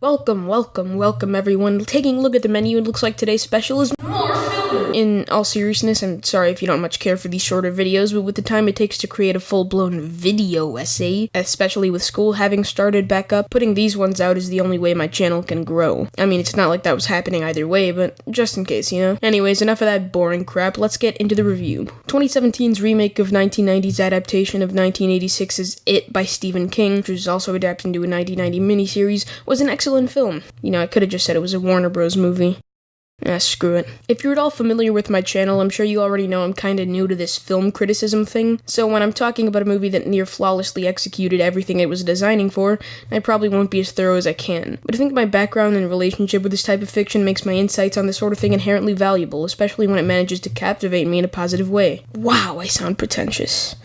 Welcome everyone. Taking a look at the menu, it looks like today's special is more film! In all seriousness, I'm sorry if you don't much care for these shorter videos, but with the time it takes to create a full-blown video essay, especially with school having started back up, putting these ones out is the only way my channel can grow. I mean, it's not like that was happening either way, but just in case, you know? Anyways, enough of that boring crap, let's get into the review. 2017's remake of 1990's adaptation of 1986's It by Stephen King, which was also adapted into a 1990 miniseries, was an excellent film. You know, I could have just said it was a Warner Bros. Movie. Screw it. If you're at all familiar with my channel, I'm sure you already know I'm kinda new to this film criticism thing, so when I'm talking about a movie that near flawlessly executed everything it was designing for, I probably won't be as thorough as I can. But I think my background and relationship with this type of fiction makes my insights on this sort of thing inherently valuable, especially when it manages to captivate me in a positive way. Wow, I sound pretentious.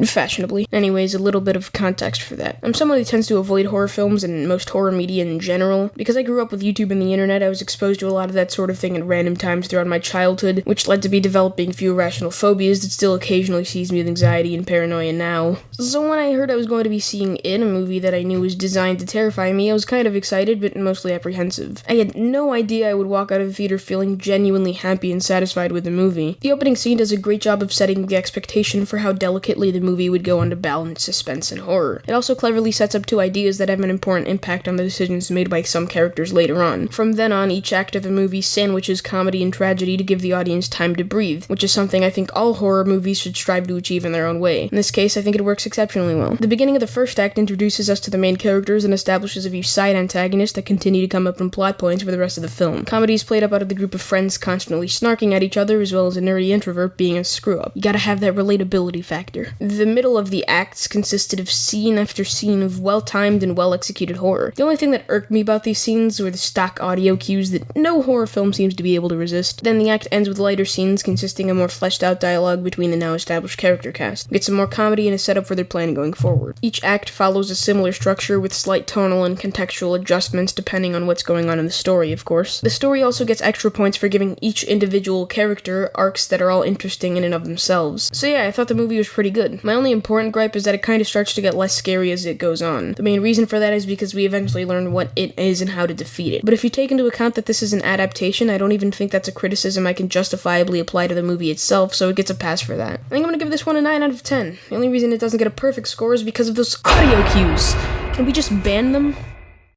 Fashionably. Anyways, a little bit of context for that. I'm someone who tends to avoid horror films and most horror media in general. Because I grew up with YouTube and the internet, I was exposed to a lot of that sort of thing at random times throughout my childhood, which led to me developing a few irrational phobias that still occasionally seize me with anxiety and paranoia now. So when I heard I was going to be seeing It, a movie that I knew was designed to terrify me, I was kind of excited, but mostly apprehensive. I had no idea I would walk out of the theater feeling genuinely happy and satisfied with the movie. The opening scene does a great job of setting the expectation for how delicately the movie would go on to balance suspense and horror. It also cleverly sets up two ideas that have an important impact on the decisions made by some characters later on. From then on, each act of the movie sandwiches comedy and tragedy to give the audience time to breathe, which is something I think all horror movies should strive to achieve in their own way. In this case, I think it works exceptionally well. The beginning of the first act introduces us to the main characters and establishes a few side antagonists that continue to come up in plot points for the rest of the film. Comedy is played up out of the group of friends constantly snarking at each other, as well as a nerdy introvert being a screw-up. You gotta have that relatability factor. The middle of the acts consisted of scene after scene of well-timed and well-executed horror. The only thing that irked me about these scenes were the stock audio cues that no horror film seems to be able to resist. Then the act ends with lighter scenes consisting of more fleshed-out dialogue between the now-established character cast. Get some more comedy and a setup for their plan going forward. Each act follows a similar structure with slight tonal and contextual adjustments depending on what's going on in the story, of course. The story also gets extra points for giving each individual character arcs that are all interesting in and of themselves. So yeah, I thought the movie was pretty good. My only important gripe is that it kind of starts to get less scary as it goes on. The main reason for that is because we eventually learn what it is and how to defeat it. But if you take into account that this is an adaptation, I don't even think that's a criticism I can justifiably apply to the movie itself, so it gets a pass for that. I think I'm gonna give this one a 9 out of 10. The only reason it doesn't get a perfect score is because of those audio cues. Can we just ban them?